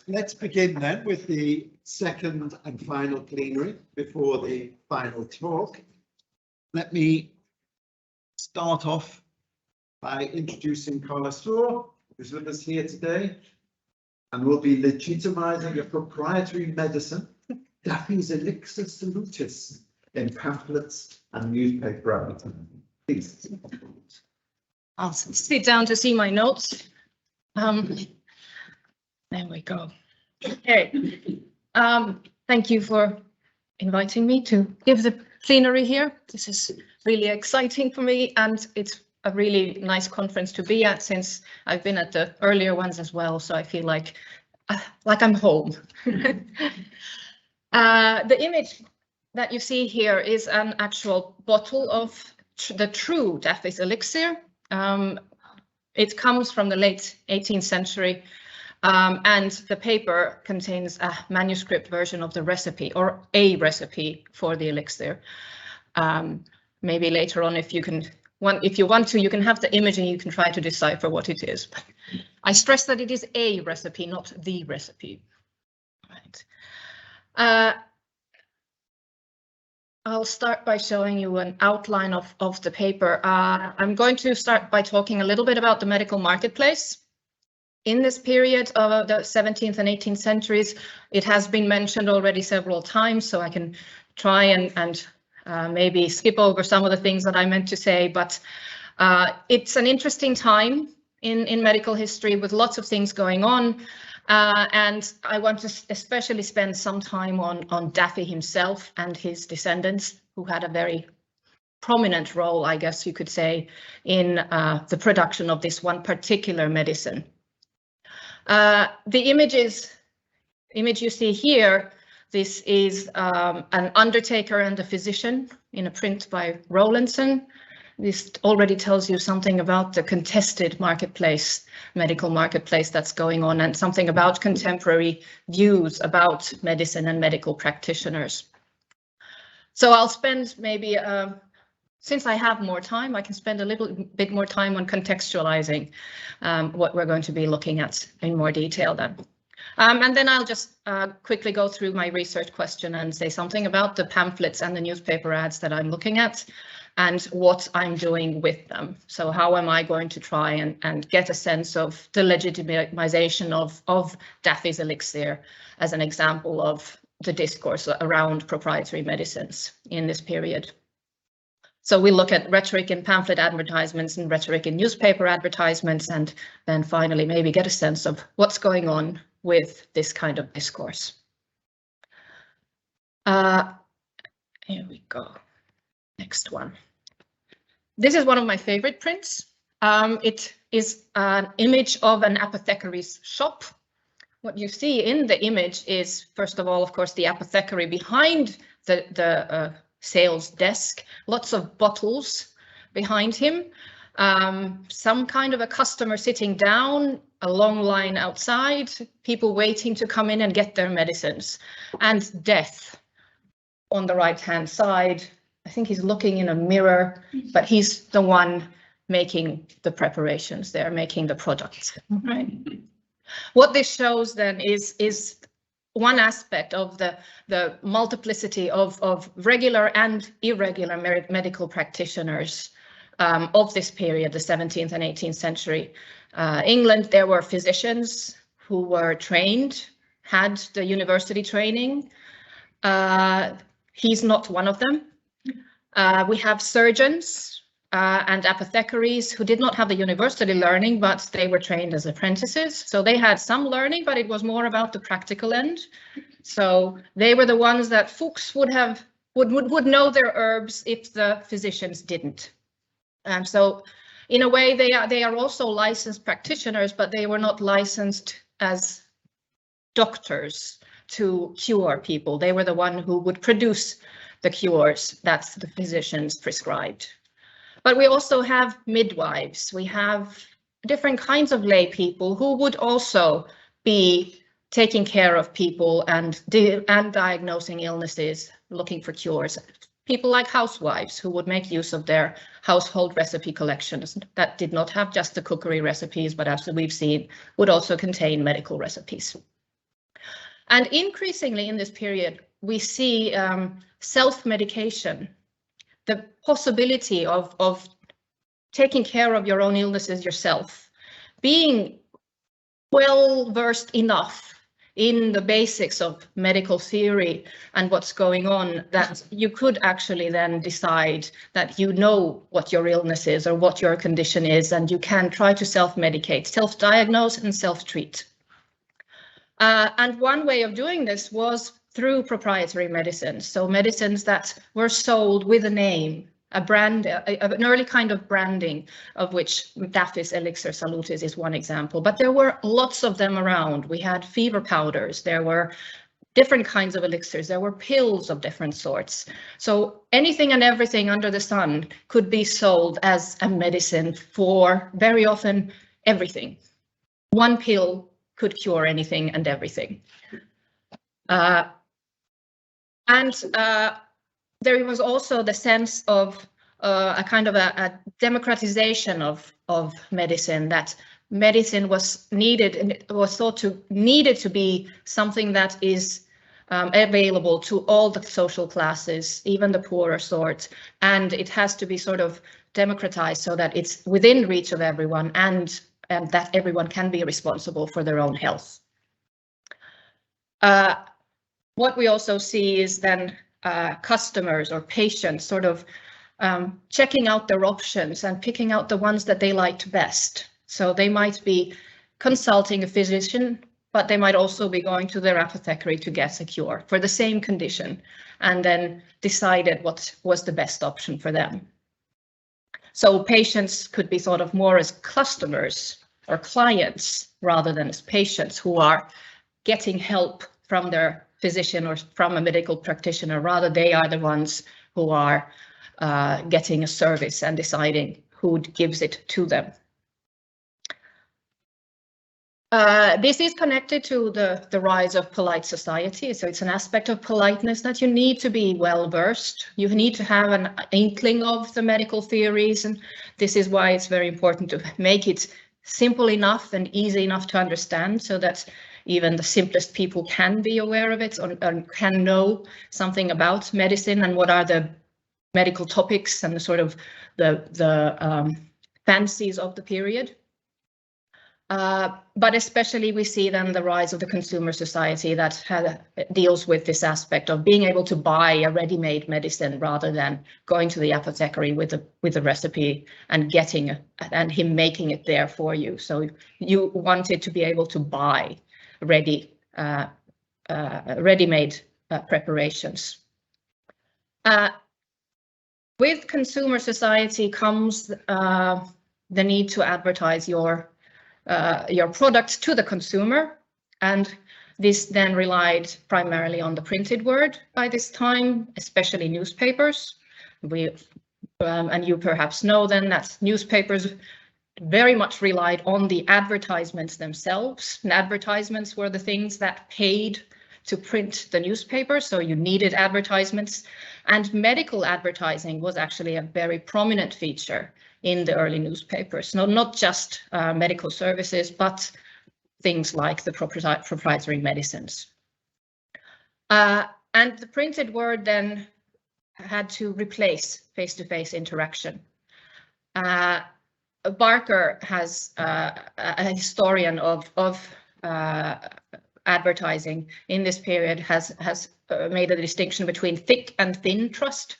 Let's begin then with the second and final plenary before the final talk. Let me start off by introducing Carla Suhr, who's with us here today, and will be legitimizing a proprietary medicine, Daffy's Elixir Salutis, in pamphlets and newspaper advertisements. Please. I'll sit down to see my notes. There we go. Okay. Thank you for inviting me to give the plenary here. This is really exciting for me, and it's a really nice conference to be at, since I've been at the earlier ones as well, so I feel like I'm home. The image that you see here is an actual bottle of the true Daffy's Elixir. It comes from the late 18th century, and the paper contains a manuscript version of the recipe, or a recipe for the elixir. Maybe later on, if you want to, you can have the image and you can try to decipher what it is. But I stress that it is a recipe, not the recipe. Right. I'll start by showing you an outline of the paper. I'm going to start by talking a little bit about the medical marketplace. In this period of the 17th and 18th centuries, it has been mentioned already several times, so I can try and maybe skip over some of the things that I meant to say, but it's an interesting time in medical history with lots of things going on. And I want to especially spend some time on Daffy himself and his descendants, who had a very prominent role, I guess you could say, in the production of this one particular medicine. The image you see here, this is an undertaker and a physician in a print by Rowlandson. This already tells you something about the contested marketplace, medical marketplace that's going on, and something about contemporary views about medicine and medical practitioners. So I'll spend maybe, since I have more time, I can spend a little bit more time on contextualizing what we're going to be looking at in more detail then. And then I'll just quickly go through my research question and say something about the pamphlets and the newspaper ads that I'm looking at, and what I'm doing with them. So how am I going to try and get a sense of the legitimization of Daffy's Elixir as an example of the discourse around proprietary medicines in this period. So we look at rhetoric in pamphlet advertisements and rhetoric in newspaper advertisements, and then finally maybe get a sense of what's going on with this kind of discourse. Here we go. Next one. This is one of my favorite prints. It is an image of an apothecary's shop. What you see in the image is, first of all, of course, the apothecary behind the sales desk, lots of bottles behind him, some kind of a customer sitting down, a long line outside, people waiting to come in and get their medicines, and death on the right-hand side. I think he's looking in a mirror, but he's the one making the preparations there, making the products. Right. What this shows then is one aspect of the multiplicity of regular and irregular medical practitioners of this period, the 17th and 18th century. England, there were physicians who were trained, had the university training. He's not one of them. We have surgeons and apothecaries who did not have the university learning, but they were trained as apprentices. So they had some learning, but it was more about the practical end. So they were the ones that Fuchs would know their herbs if the physicians didn't. And so in a way, they are also licensed practitioners, but they were not licensed as doctors to cure people. They were the one who would produce the cures that the physicians prescribed. But we also have midwives. We have different kinds of lay people who would also be taking care of people and diagnosing illnesses, looking for cures. People like housewives who would make use of their household recipe collections that did not have just the cookery recipes, but as we've seen, would also contain medical recipes. And increasingly in this period, we see self-medication, the possibility of taking care of your own illnesses yourself, being well versed enough in the basics of medical theory and what's going on that you could actually then decide that you know what your illness is or what your condition is, and you can try to self-medicate, self-diagnose and self-treat. And one way of doing this was through proprietary medicines. So medicines that were sold with a name, a brand, an early kind of branding, of which Daffy's Elixir Salutis is one example. But there were lots of them around. We had fever powders, there were different kinds of elixirs, there were pills of different sorts. So anything and everything under the sun could be sold as a medicine for very often everything. One pill could cure anything and everything. There was also the sense of a kind of a democratization of medicine, that medicine was needed and it was thought to needed to be something that is available to all the social classes, even the poorer sort, and it has to be sort of democratized so that it's within reach of everyone and that everyone can be responsible for their own health. What we also see is then customers or patients sort of checking out their options and picking out the ones that they liked best. So they might be consulting a physician, but they might also be going to their apothecary to get a cure for the same condition, and then decided what was the best option for them. So patients could be thought of more as customers or clients rather than as patients who are getting help from their physician or from a medical practitioner. Rather, they are the ones who are getting a service and deciding who gives it to them. This is connected to the rise of polite society. So it's an aspect of politeness that you need to be well versed. You need to have an inkling of the medical theories, and this is why it's very important to make it simple enough and easy enough to understand, so that even the simplest people can be aware of it or can know something about medicine and what are the medical topics and the sort of the fancies of the period. But especially we see then the rise of the consumer society that deals with this aspect of being able to buy a ready-made medicine rather than going to the apothecary with a recipe and getting and him making it there for you. So you wanted to be able to buy ready-made preparations. With consumer society comes the need to advertise your product to the consumer, and this then relied primarily on the printed word by this time, especially newspapers. And you perhaps know then that newspapers very much relied on the advertisements themselves, and advertisements were the things that paid to print the newspaper, so you needed advertisements, and medical advertising was actually a very prominent feature in the early newspapers. No, not just medical services, but things like the proprietary medicines. And the printed word then had to replace face-to-face interaction. Barker has a historian of advertising in this period has made a distinction between thick and thin trust.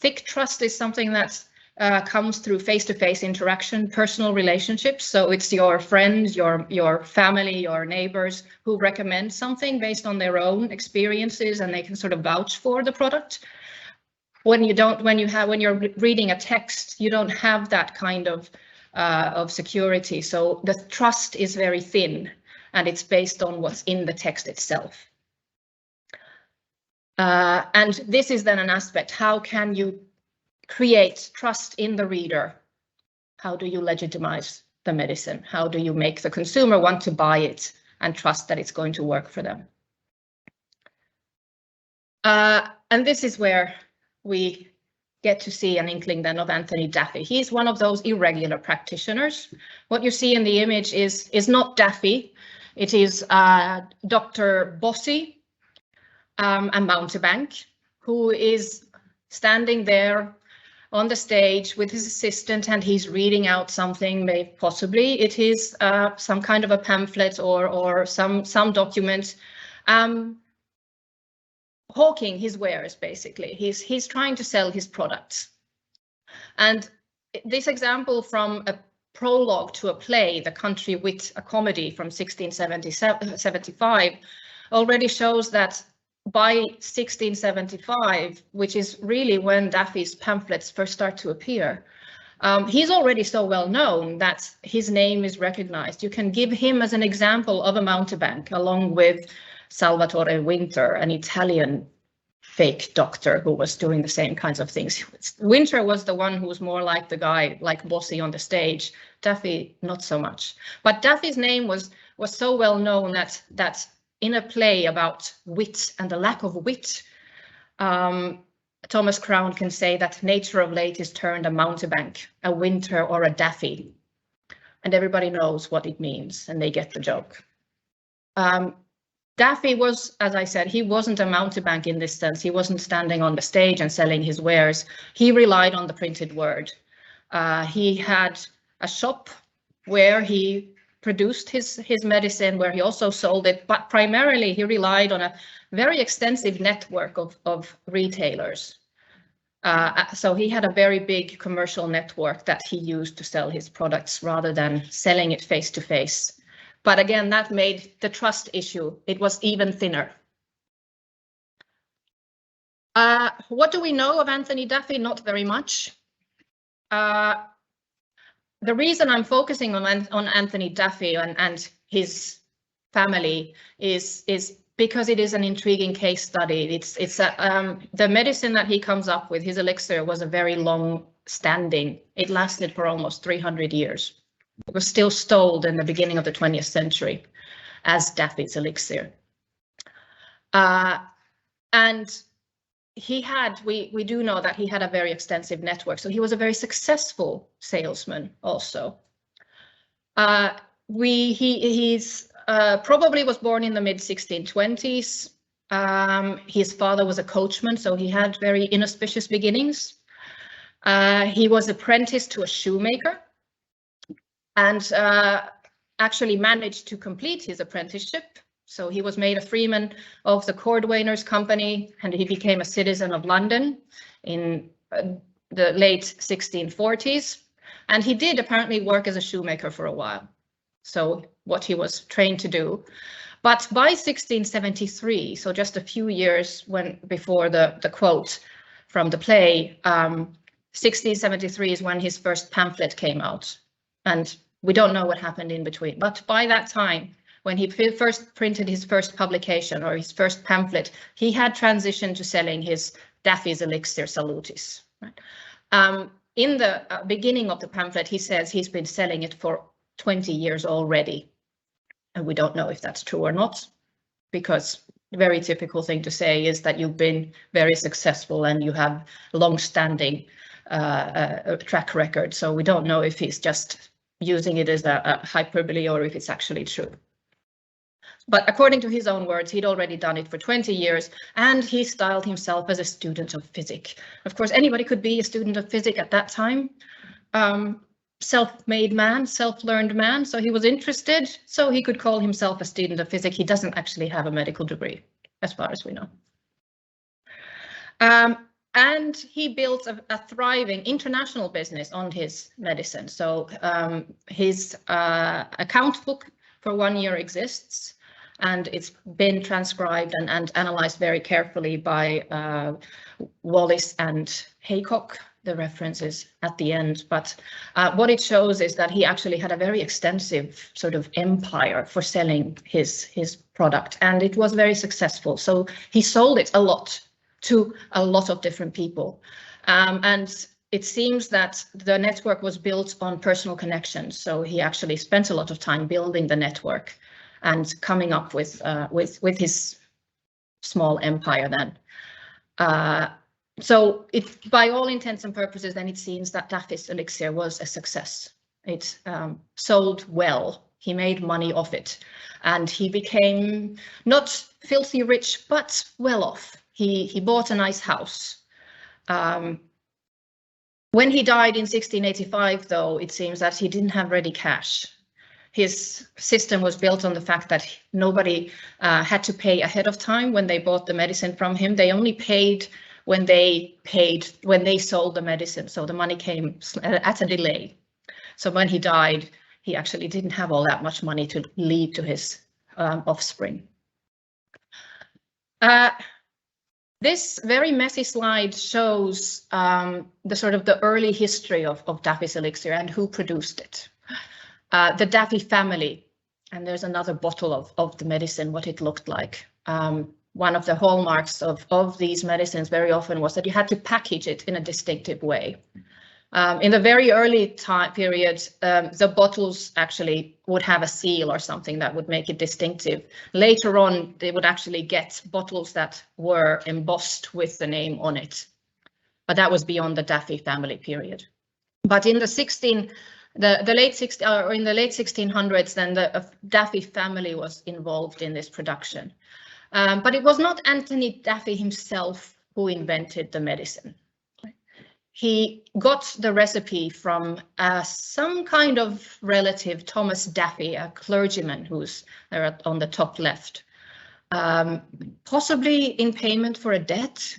Thick trust is something that comes through face-to-face interaction, personal relationships. So it's your friends, your family, your neighbors who recommend something based on their own experiences, and they can sort of vouch for the product. When you're reading a text, you don't have that kind of security. So the trust is very thin, and it's based on what's in the text itself. And this is then an aspect. How can you create trust in the reader? How do you legitimize the medicine? How do you make the consumer want to buy it and trust that it's going to work for them? And this is where we get to see an inkling then of Anthony Daffy. He's one of those irregular practitioners. What you see in the image is not Daffy. It is Dr. Bossi, a mountebank, who is standing there on the stage with his assistant, and he's reading out something. Possibly it is some kind of a pamphlet or some document, hawking his wares. Basically, he's trying to sell his products. And this example from a prologue to a play, The Country Wit, a comedy from 1675, already shows that by 1675, which is really when Daffy's pamphlets first start to appear, he's already so well known that his name is recognized. You can give him as an example of a mountebank, along with Salvatore Winter, an Italian fake doctor who was doing the same kinds of things. Winter was the one who was more like the guy, like Bossi on the stage. Daffy, not so much. But Daffy's name was so well known that in a play about wit and the lack of wit, Thomas Crown can say that nature of late is turned a mountebank, a Winter, or a Daffy. And everybody knows what it means, and they get the joke. Daffy was, as I said, he wasn't a mountebank in this sense. He wasn't standing on the stage and selling his wares. He relied on the printed word. He had a shop where he produced his medicine, where he also sold it, but primarily he relied on a very extensive network of retailers. So he had a very big commercial network that he used to sell his products rather than selling it face to face. But again, that made the trust issue, it was even thinner. What do we know of Anthony Daffy? Not very much. The reason I'm focusing on Anthony Daffy and his family is because it is an intriguing case study. The medicine that he comes up with, his elixir, was a very long standing. It lasted for almost 300 years. It was still sold in the beginning of the 20th century as Daffy's elixir. And we do know that he had a very extensive network, so he was a very successful salesman also. He's probably was born in the mid-1620s. His father was a coachman, so he had very inauspicious beginnings. He was apprenticed to a shoemaker, and actually managed to complete his apprenticeship. So he was made a freeman of the Cordwainers Company, and he became a citizen of London in the late 1640s. And he did apparently work as a shoemaker for a while. So what he was trained to do. But by 1673, so just a few years before the quote from the play, 1673 is when his first pamphlet came out. And we don't know what happened in between. But by that time, when he first printed his first publication or his first pamphlet, he had transitioned to selling his Daffy's Elixir Salutis. Right? In the beginning of the pamphlet, he says he's been selling it for 20 years already. And we don't know if that's true or not, because the very typical thing to say is that you've been very successful and you have long-standing track record. So we don't know if he's just using it as a hyperbole or if it's actually true. But according to his own words, he'd already done it for 20 years, and he styled himself as a student of physics. Of course, anybody could be a student of physics at that time. Self-made man, self-learned man, so he was interested, so he could call himself a student of physics. He doesn't actually have a medical degree, as far as we know. And he built a thriving international business on his medicine. So his account book for 1 year exists, and it's been transcribed and analyzed very carefully by Wallis and Haycock. The references at the end, but what it shows is that he actually had a very extensive sort of empire for selling his product, and it was very successful. So he sold it a lot to a lot of different people, and it seems that the network was built on personal connections. So he actually spent a lot of time building the network and coming up with his small empire then. So by all intents and purposes, then it seems that Daffy's elixir was a success. It sold well He made money off it, and he became not filthy rich, but well off. He bought a nice house. When he died in 1685, though, it seems that he didn't have ready cash. His system was built on the fact that nobody had to pay ahead of time when they bought the medicine from him. They only paid when they sold the medicine. So the money came at a delay. So when he died, he actually didn't have all that much money to leave to his offspring. This very messy slide shows the early history of Daffy's elixir and who produced it. The Daffy family, and there's another bottle of the medicine, what it looked like. One of the hallmarks of these medicines very often was that you had to package it in a distinctive way. In the very early time period, the bottles actually would have a seal or something that would make it distinctive. Later on, they would actually get bottles that were embossed with the name on it. But that was beyond the Daffy family period. But in the late 1600s, then the Daffy family was involved in this production. But it was not Anthony Daffy himself who invented the medicine. He got the recipe from some kind of relative, Thomas Daffy, a clergyman who's there on the top left, possibly in payment for a debt,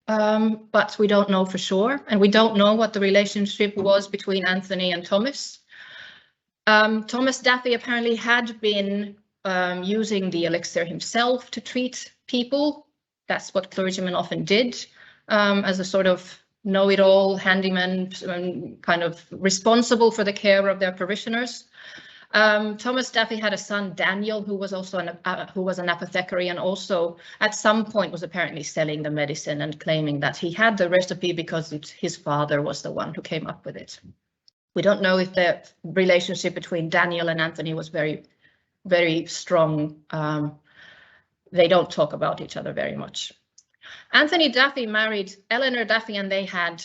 but we don't know for sure. And we don't know what the relationship was between Anthony and Thomas. Thomas Daffy apparently had been using the elixir himself to treat people. That's what clergymen often did, as a sort of know-it-all handyman, kind of responsible for the care of their parishioners. Thomas Daffy had a son, Daniel, who was also an apothecary, and also at some point was apparently selling the medicine and claiming that he had the recipe because his father was the one who came up with it. We don't know if the relationship between Daniel and Anthony was very, very strong. They don't talk about each other very much. Anthony Daffy married Eleanor Daffy, and they had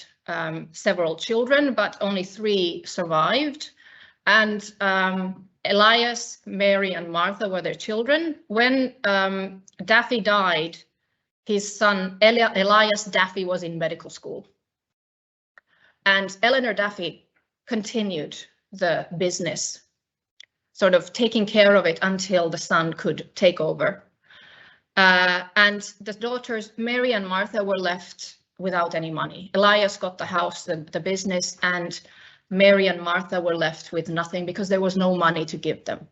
several children, but only 3 survived. And Elias, Mary, and Martha were their children. When Daffy died, his son Elias Daffy was in medical school. And Eleanor Daffy continued the business, sort of taking care of it until the son could take over. And the daughters, Mary and Martha, were left without any money. Elias got the house, the business, and Mary and Martha were left with nothing because there was no money to give them.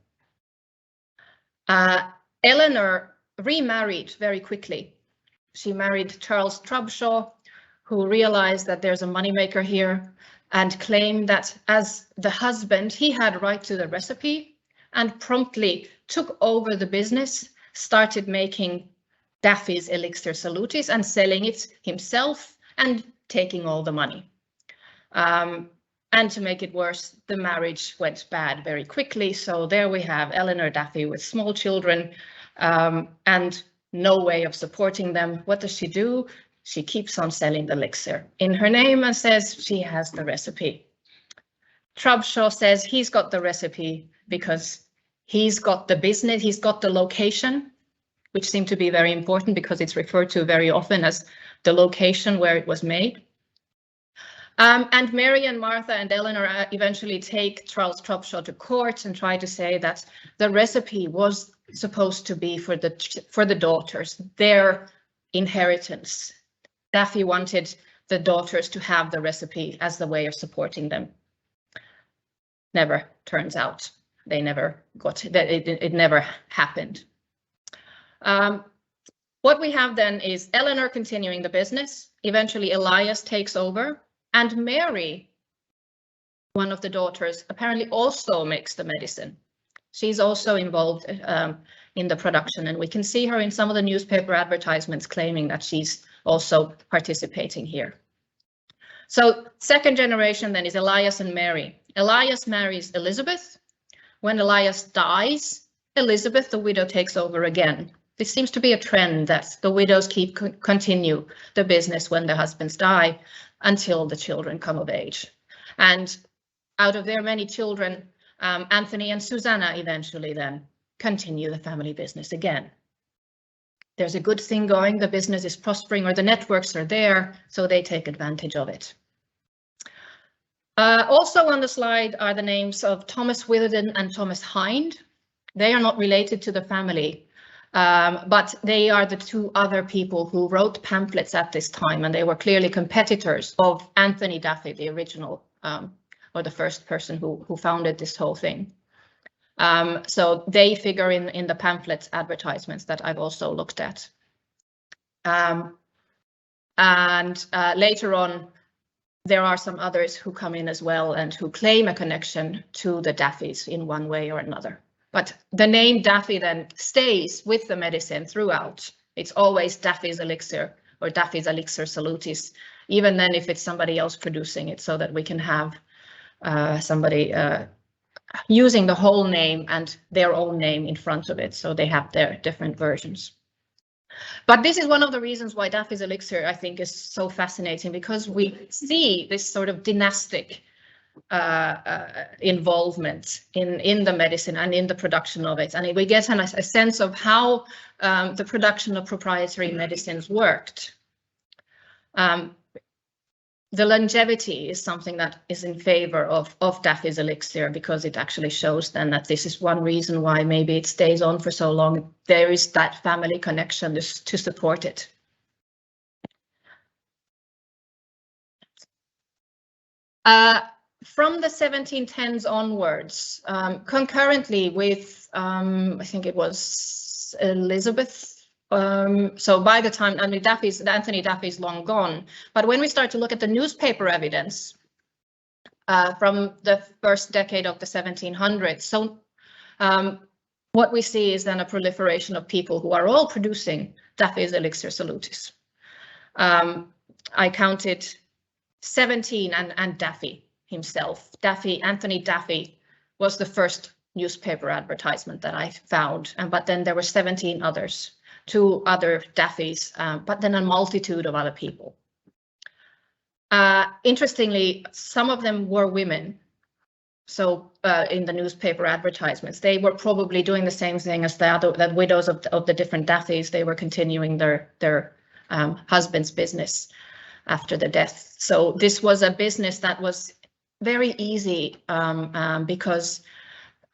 Eleanor remarried very quickly. She married Charles Trubshaw, who realized that there's a moneymaker here and claimed that as the husband, he had right to the recipe and promptly took over the business, started making Daffy's elixir Salutis and selling it himself and taking all the money. And to make it worse, the marriage went bad very quickly. So there we have Eleanor Daffy with small children and no way of supporting them. What does she do? She keeps on selling the elixir in her name and says she has the recipe. Trubshaw says he's got the recipe because he's got the business, he's got the location, which seemed to be very important because it's referred to very often as the location where it was made. And Mary and Martha and Eleanor eventually take Charles Trubshaw to court and try to say that the recipe was supposed to be for the daughters, their inheritance. Daffy wanted the daughters to have the recipe as the way of supporting them. Never turns out. They never got it. It never happened. What we have then is Eleanor continuing the business. Eventually Elias takes over, and Mary, one of the daughters, apparently also makes the medicine. She's also involved in the production, and we can see her in some of the newspaper advertisements claiming that she's also participating here. So second generation then is Elias and Mary. Elias marries Elizabeth. When Elias dies, Elizabeth, the widow, takes over again. This seems to be a trend that the widows continue the business when the husbands die until the children come of age. And out of their many children, Anthony and Susanna eventually then continue the family business again. There's a good thing going, the business is prospering, or the networks are there, so they take advantage of it. Also on the slide are the names of Thomas Witherden and Thomas Hind. They are not related to the family, but they are the two other people who wrote pamphlets at this time, and they were clearly competitors of Anthony Daffy, the original, or the first person who founded this whole thing. So they figure in the pamphlets advertisements that I've also looked at. Later on, there are some others who come in as well and who claim a connection to the Daffys in one way or another. But the name Daffy then stays with the medicine throughout. It's always Daffy's Elixir or Daffy's Elixir Salutis, even then if it's somebody else producing it, so that we can have somebody using the whole name and their own name in front of it, so they have their different versions. But this is one of the reasons why Daffy's Elixir, I think, is so fascinating, because we see this sort of dynastic involvement in the medicine and in the production of it, and we get a sense of how the production of proprietary medicines worked. The longevity is something that is in favor of Daffy's Elixir, because it actually shows then that this is one reason why maybe it stays on for so long. There is that family connection to support it. From the 1710s onwards, concurrently with, I think it was Elizabeth. So by the time, Anthony Daffy is long gone, but when we start to look at the newspaper evidence from the first decade of the 1700s, so what we see is then a proliferation of people who are all producing Daffy's Elixir Salutis. I counted 17 and Daffy himself. Anthony Daffy was the first newspaper advertisement that I found, but then there were 17 others. 2 other Daffys, but then a multitude of other people. Interestingly, some of them were women. So in the newspaper advertisements, they were probably doing the same thing as the widows of the different Daffys. They were continuing their husband's business after the death. So this was a business that was very easy because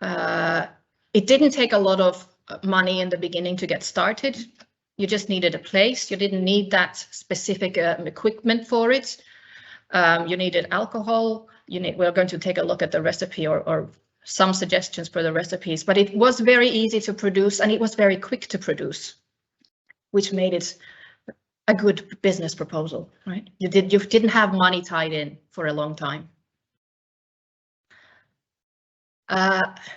it didn't take a lot of money in the beginning to get started. You just needed a place. You didn't need that specific equipment for it. You needed alcohol. We're going to take a look at the recipe or some suggestions for the recipes, but it was very easy to produce and it was very quick to produce, which made it a good business proposal, right? You didn't have money tied in for a long time.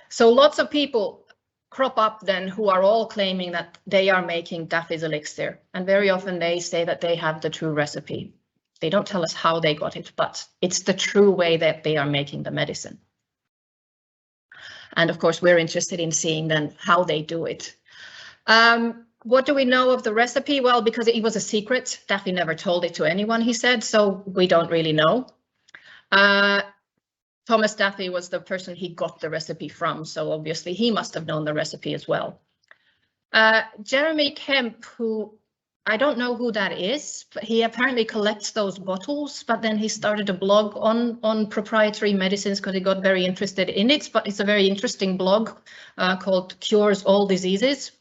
So lots of people crop up then who are all claiming that they are making Daffy's Elixir, and very often they say that they have the true recipe. They don't tell us how they got it, but it's the true way that they are making the medicine. And of course, we're interested in seeing then how they do it. What do we know of the recipe? Well, because it was a secret, Daffy never told it to anyone, he said, so we don't really know. Thomas Daffy was the person he got the recipe from, so obviously he must have known the recipe as well. Jeremy Kemp, who I don't know who that is, but he apparently collects those bottles, but then he started a blog on proprietary medicines because he got very interested in it, but it's a very interesting blog called Cures All Diseases.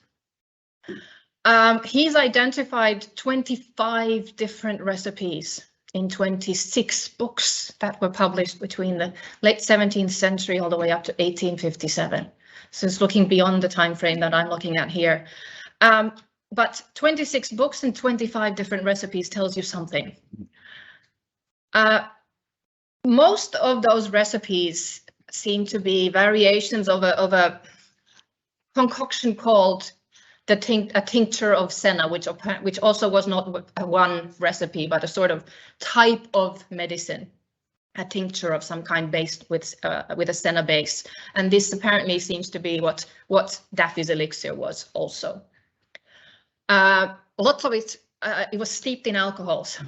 He's identified 25 different recipes in 26 books that were published between the late 17th century all the way up to 1857. So it's looking beyond the time frame that I'm looking at here. But 26 books and 25 different recipes tells you something. Most of those recipes seem to be variations of a concoction called a tincture of senna, which also was not one recipe, but a sort of type of medicine, a tincture of some kind based with a senna base. And this apparently seems to be what Daffy's Elixir was also. Lots of it, it was steeped in alcohol. So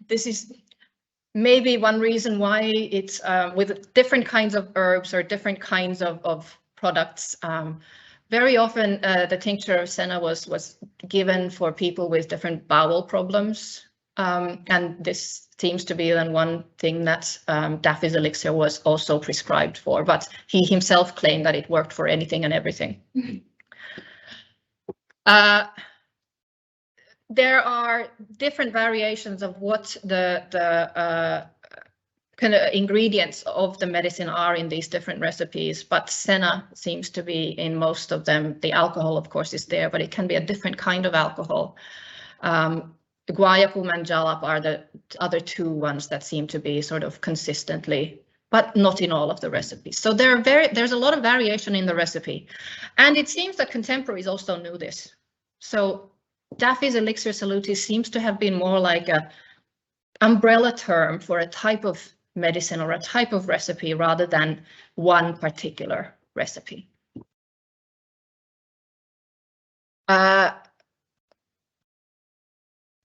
this is maybe one reason why it's with different kinds of herbs or different kinds of products. Very often the tincture of senna was given for people with different bowel problems. And this seems to be then one thing that Daffy's elixir was also prescribed for, but he himself claimed that it worked for anything and everything. There are different variations of what the kind of ingredients of the medicine are in these different recipes, but senna seems to be in most of them. The alcohol, of course, is there, but it can be a different kind of alcohol. Guaiacum and jalap are the other two ones that seem to be sort of consistently, but not in all of the recipes. So there's a lot of variation in the recipe. And it seems that contemporaries also knew this. So Daffy's elixir salutis seems to have been more like an umbrella term for a type of medicine or a type of recipe rather than one particular recipe.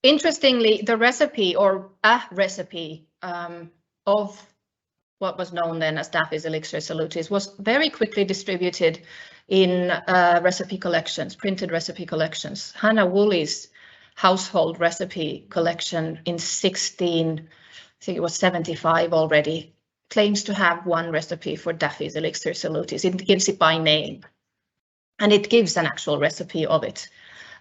Interestingly, the recipe or a recipe of what was known then as Daffy's elixir salutis was very quickly distributed in recipe collections, printed recipe collections. Hannah Woolley's household recipe collection in 1675 already claims to have one recipe for Daffy's elixir salutis. It gives it by name, and it gives an actual recipe of it.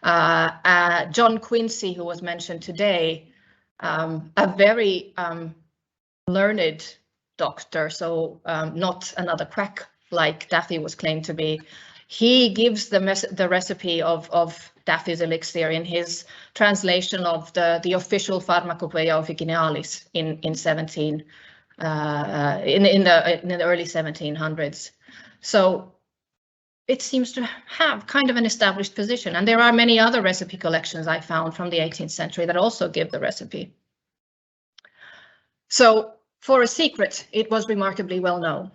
John Quincy, who was mentioned today, a very learned doctor, so not another quack like Daffy was claimed to be. He gives the recipe of Daffy's elixir in his translation of the official Pharmacopoeia Officinalis in the early 1700s. So it seems to have kind of an established position, and there are many other recipe collections I found from the 18th century that also give the recipe. So for a secret, it was remarkably well known.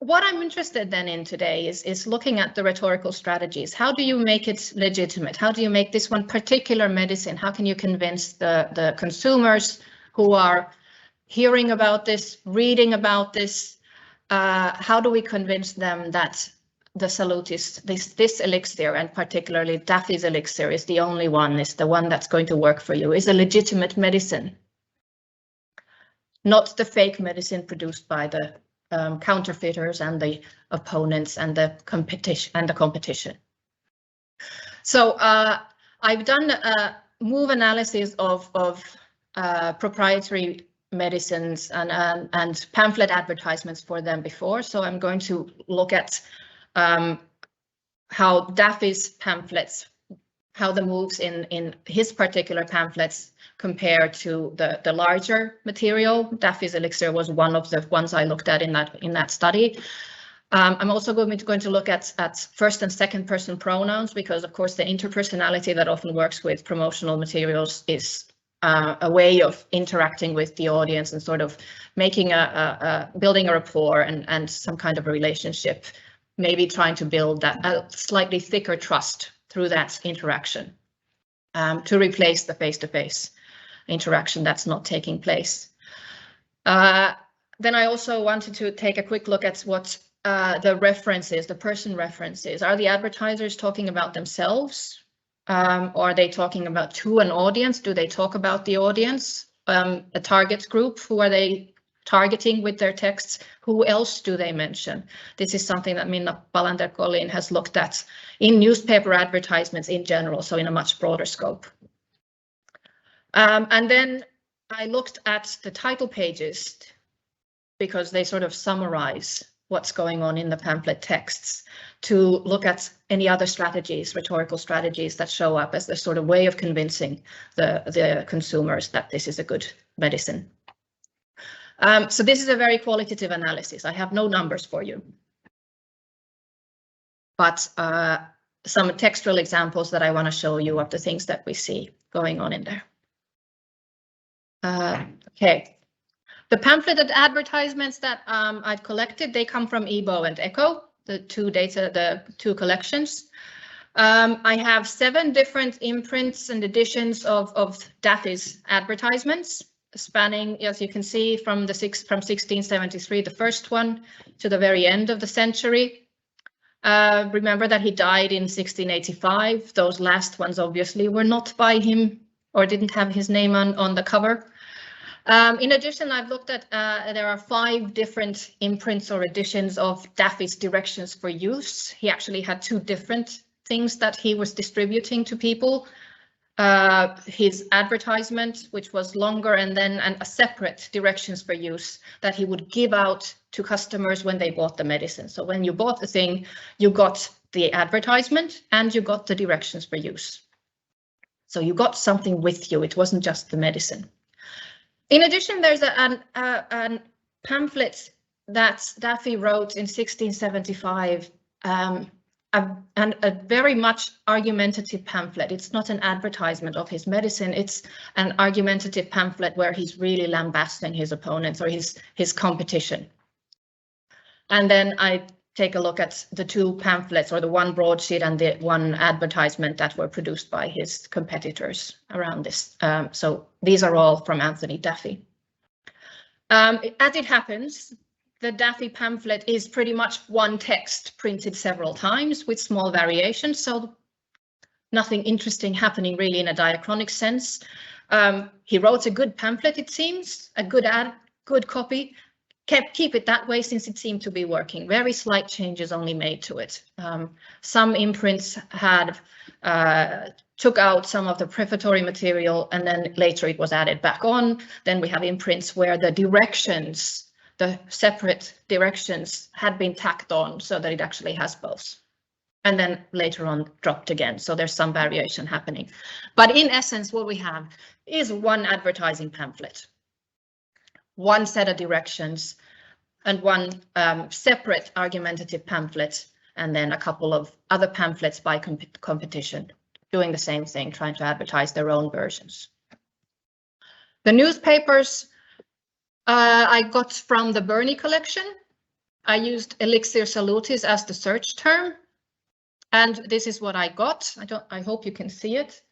What I'm interested then in today is looking at the rhetorical strategies. How do you make it legitimate? How do you make this one particular medicine? How can you convince the consumers who are hearing about this, reading about this? How do we convince them that the salutis, this elixir, and particularly Daffy's elixir, is the only one, is the one that's going to work for you, is a legitimate medicine, not the fake medicine produced by the counterfeiters and the opponents and the competition. So I've done a move analysis of proprietary medicines and pamphlet advertisements for them before. So I'm going to look at how Daffy's pamphlets, how the moves in his particular pamphlets compare to the larger material. Daffy's elixir was one of the ones I looked at in that study. I'm also going to look at first and second person pronouns, because of course the interpersonality that often works with promotional materials is a way of interacting with the audience and sort of making building a rapport and some kind of a relationship, maybe trying to build a slightly thicker trust through that interaction to replace the face-to-face interaction that's not taking place. Then I also wanted to take a quick look at what the references, the person references. Are the advertisers talking about themselves? Or are they talking about to an audience? Do they talk about the audience, a target group? Who are they targeting with their texts? Who else do they mention? This is something that Minna Palander-Collin has looked at in newspaper advertisements in general, so in a much broader scope. And then I looked at the title pages because they sort of summarize what's going on in the pamphlet texts, to look at any other strategies, rhetorical strategies that show up as the sort of way of convincing the consumers that this is a good medicine. So this is a very qualitative analysis. I have no numbers for you, but some textual examples that I want to show you of the things that we see going on in there. Okay. The pamphleted advertisements that I've collected, they come from EBO and ECHO, the two collections. I have 7 different imprints and editions of Daffy's advertisements, spanning, as you can see, from 1673, the first one, to the very end of the century. Remember that he died in 1685. Those last ones obviously were not by him or didn't have his name on the cover. In addition, I've looked at, there are 5 different imprints or editions of Daffy's directions for use. He actually had 2 different things that he was distributing to people. His advertisement, which was longer, and then a separate directions for use that he would give out to customers when they bought the medicine. So when you bought the thing, you got the advertisement and you got the directions for use. So you got something with you. It wasn't just the medicine. In addition, there's a pamphlet that Daffy wrote in 1675, and a very much argumentative pamphlet. It's not an advertisement of his medicine, it's an argumentative pamphlet where he's really lambasting his opponents or his competition. And then I take a look at the 2 pamphlets, or the 1 broadsheet and the 1 advertisement that were produced by his competitors around this. So these are all from Anthony Daffy. As it happens, the Daffy pamphlet is pretty much 1 text printed several times with small variations, so nothing interesting happening really in a diachronic sense. He wrote a good pamphlet, it seems, a good ad, good copy. Keep it that way since it seemed to be working. Very slight changes only made to it. Some imprints had took out some of the prefatory material, and then later it was added back on. Then we have imprints where the directions, the separate directions, had been tacked on so that it actually has both. And then later on dropped again. So there's some variation happening. But in essence, what we have is 1 advertising pamphlet, 1 set of directions, and 1 separate argumentative pamphlet, and then a couple of other pamphlets by competition, doing the same thing, trying to advertise their own versions. The newspapers I got from the Burney collection. I used Elixir Salutis as the search term, and this is what I got. I hope you can see it.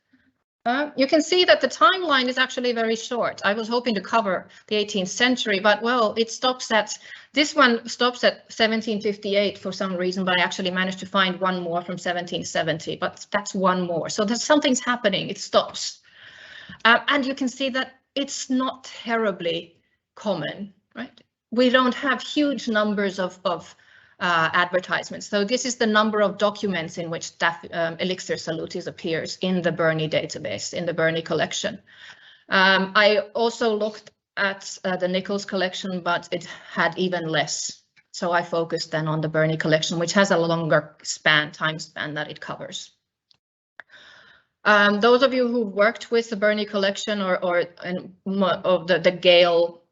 You can see that the timeline is actually very short. I was hoping to cover the 18th century, but well, it stops at, this one stops at 1758 for some reason, but I actually managed to find 1 more from 1770, but that's 1 more. So there's something's happening, it stops. And you can see that it's not terribly common, right? We don't have huge numbers of advertisements. So this is the number of documents in which Elixir Salutis appears in the Burney database, in the Burney collection. I also looked at the Nichols collection, but it had even less. So I focused then on the Burney collection, which has a longer time span that it covers. Those of you who worked with the Burney collection or of the Gale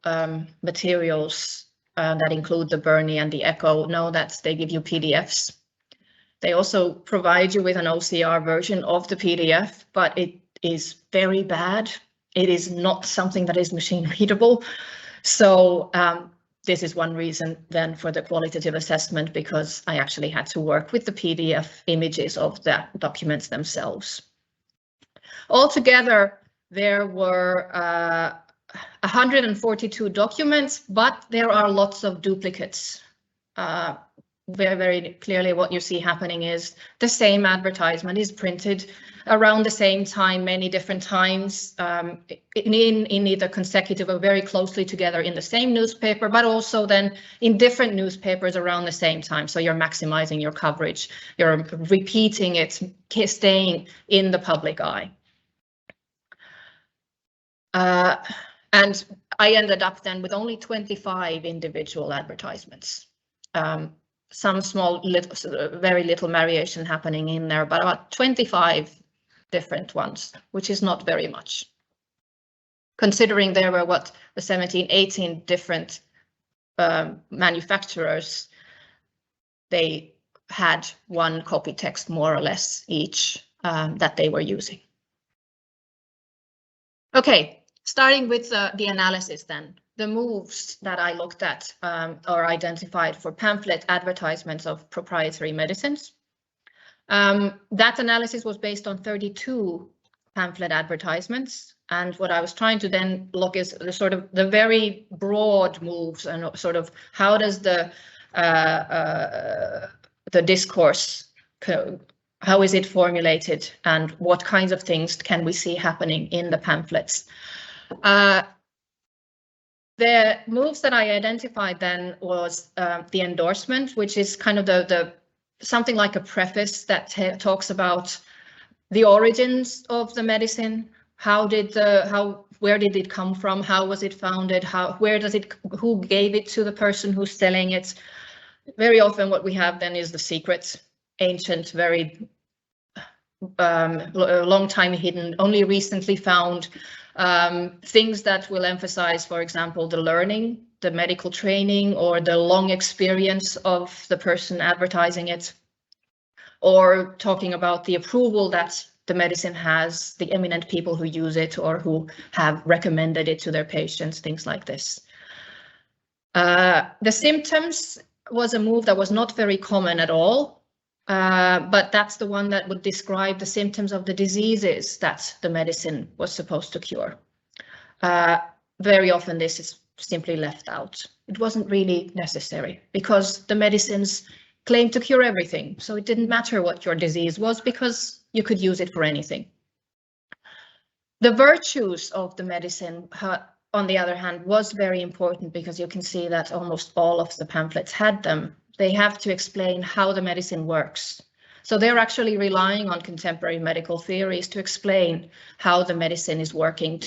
materials that include the Burney and the Echo know that they give you PDFs. They also provide you with an OCR version of the PDF, but it is very bad. It is not something that is machine readable. So this is one reason then for the qualitative assessment, because I actually had to work with the PDF images of the documents themselves. Altogether, there were 142 documents, but there are lots of duplicates. Very, very clearly what you see happening is the same advertisement is printed around the same time, many different times, in either consecutive or very closely together in the same newspaper, but also then in different newspapers around the same time. So you're maximizing your coverage, you're repeating it, staying in the public eye. And I ended up then with only 25 individual advertisements. Some small, very little variation happening in there, but about 25 different ones, which is not very much. Considering there were the 17, 18 different manufacturers, they had 1 copy text more or less each that they were using. Okay, starting with the analysis then. The moves that I looked at or identified for pamphlet advertisements of proprietary medicines. That analysis was based on 32 pamphlet advertisements. And what I was trying to then look is the sort of the very broad moves and sort of how does the discourse, how is it formulated and what kinds of things can we see happening in the pamphlets. The moves that I identified then was the endorsement, which is kind of the something like a preface that talks about the origins of the medicine. Where did it come from? How was it founded? Who gave it to the person who's selling it? Very often what we have then is the secret, ancient, very long time hidden, only recently found, things that will emphasize, for example, the learning, the medical training, or the long experience of the person advertising it, or talking about the approval that the medicine has, the eminent people who use it or who have recommended it to their patients, things like this. The symptoms was a move that was not very common at all, but that's the one that would describe the symptoms of the diseases that the medicine was supposed to cure. Very often this is simply left out. It wasn't really necessary because the medicines claimed to cure everything. So it didn't matter what your disease was because you could use it for anything. The virtues of the medicine, on the other hand, was very important because you can see that almost all of the pamphlets had them. They have to explain how the medicine works. So they're actually relying on contemporary medical theories to explain how the medicine is working,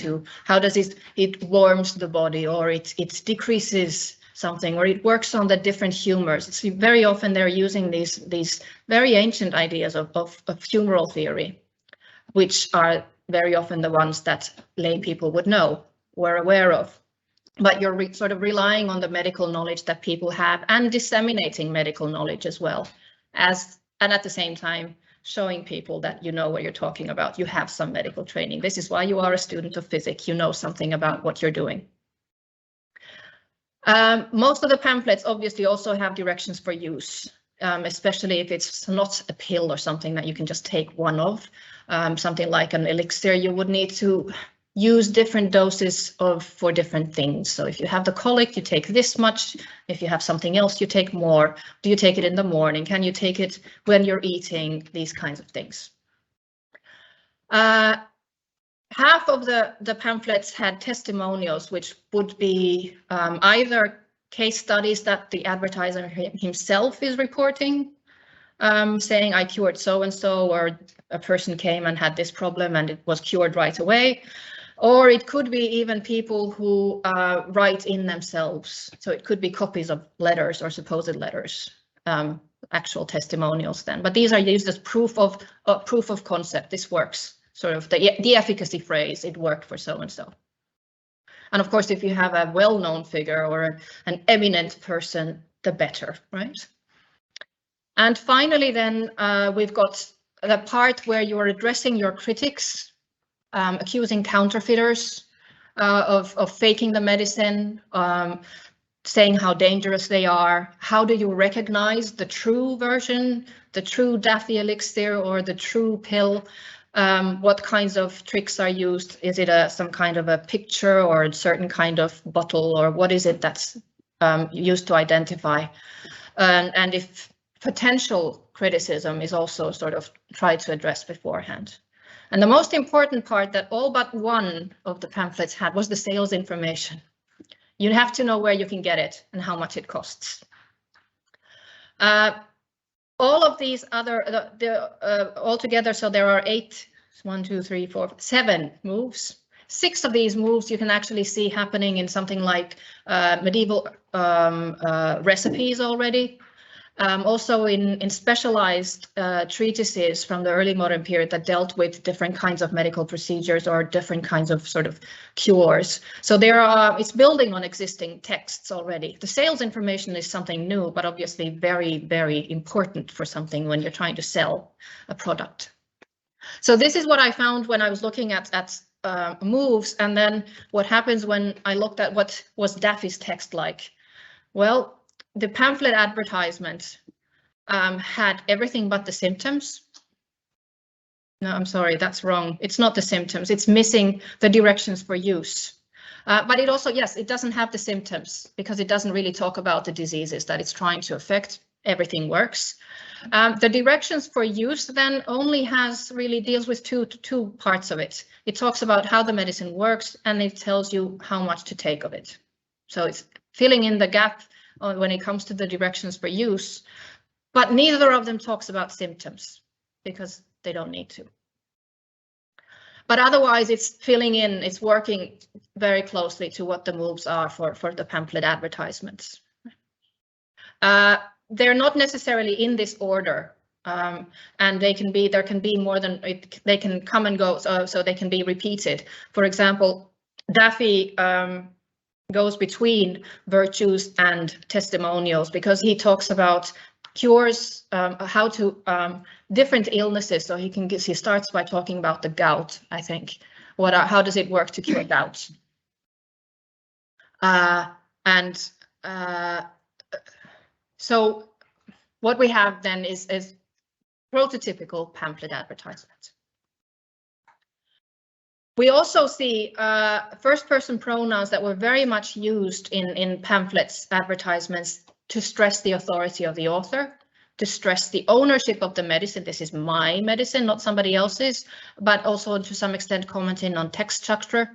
how does it warms the body, or it decreases something, or it works on the different humors. It's very often they're using these very ancient ideas of humoral theory, which are very often the ones that lay people would know, were aware of. But you're sort of relying on the medical knowledge that people have and disseminating medical knowledge as well, and at the same time showing people that you know what you're talking about. You have some medical training. This is why you are a student of physics. You know something about what you're doing. Most of the pamphlets obviously also have directions for use, especially if it's not a pill or something that you can just take one of. Something like an elixir, you would need to use different doses for different things. So if you have the colic, you take this much. If you have something else, you take more. Do you take it in the morning? Can you take it when you're eating? These kinds of things. Half of the pamphlets had testimonials, which would be either case studies that the advertiser himself is reporting, saying I cured so-and-so, or a person came and had this problem and it was cured right away. Or it could be even people who write in themselves. So it could be copies of letters or supposed letters, actual testimonials then. But these are used as proof of concept. This works. Sort of the efficacy phrase, it worked for so-and-so. And of course, if you have a well-known figure or an eminent person, the better, right? And finally, then we've got the part where you are addressing your critics, accusing counterfeiters of faking the medicine, saying how dangerous they are. How do you recognize the true version, the true Daffy elixir or the true pill? What kinds of tricks are used? Is it some kind of a picture or a certain kind of bottle, or what is it that's used to identify? And if potential criticism is also sort of tried to address beforehand. And the most important part that all but one of the pamphlets had was the sales information. You have to know where you can get it and how much it costs. All of these other, altogether, so there are 7 moves. 6 of these moves you can actually see happening in something like medieval recipes already. Also in specialized treatises from the early modern period that dealt with different kinds of medical procedures or different kinds of sort of cures. So it's building on existing texts already. The sales information is something new, but obviously very, very important for something when you're trying to sell a product. So this is what I found when I was looking at moves, and then what happens when I looked at what was Daffy's text like. Well, the pamphlet advertisement had everything but the symptoms. No, I'm sorry, that's wrong. It's not the symptoms. It's missing the directions for use. But it also, yes, it doesn't have the symptoms because it doesn't really talk about the diseases that it's trying to affect. Everything works. The directions for use then only deals with two parts of it. It talks about how the medicine works and it tells you how much to take of it. So it's filling in the gap when it comes to the directions for use, but neither of them talks about symptoms because they don't need to. But otherwise, it's filling in, it's working very closely to what the moves are for the pamphlet advertisements. They're not necessarily in this order, and there can be more than, they can come and go, so they can be repeated. For example, Daffy goes between virtues and testimonials because he talks about cures, how to different illnesses. So he starts by talking about the gout, I think. How does it work to cure gout? So what we have then is prototypical pamphlet advertisement. We also see first-person pronouns that were very much used in pamphlets advertisements to stress the authority of the author, to stress the ownership of the medicine. This is my medicine, not somebody else's, but also to some extent commenting on text structure.